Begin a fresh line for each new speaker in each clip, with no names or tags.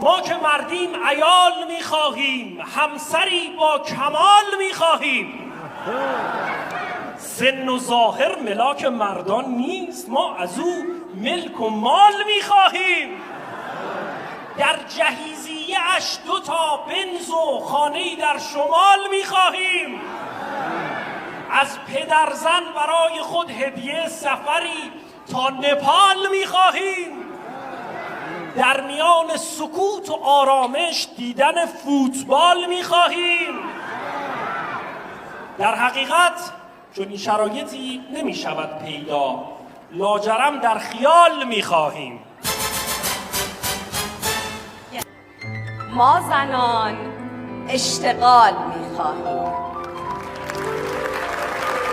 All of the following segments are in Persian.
ما که مردیم عیال میخواهیم، همسری با کمال میخواهیم. سن و ظاهر ملاک مردان نیست، ما از او ملک و مال میخواهیم. در جهیزیه اش 2 تا بنز و خانه‌ای در شمال میخواهیم. از پدرزن برای خود هدیه سفری تا نپال میخواهیم. در میان سکوت و آرامش دیدن فوتبال میخواهیم. در حقیقت چون این شرایطی نمیشود پیدا، لاجرم در خیال میخواهیم.
ما زنان اشتغال میخواهیم،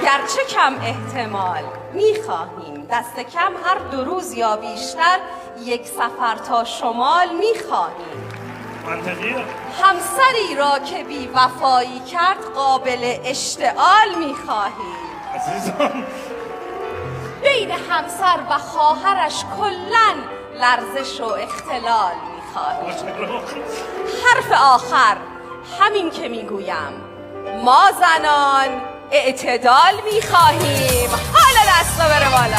گرچه کم احتمال میخواهیم. دست کم هر 2 روز یا بیشتر 1 سفر تا شمال میخواهیم.
منطقیه.
همسری را که بی وفایی کرد قابل اشتعال میخواهیم.
عزیزان
بین همسر و خواهرش کلاً لرزش و اختلال میخواهیم. حرف آخر همین که میگویم، ما زنان اعتدال میخواهیم. حالا دستا بره بالا.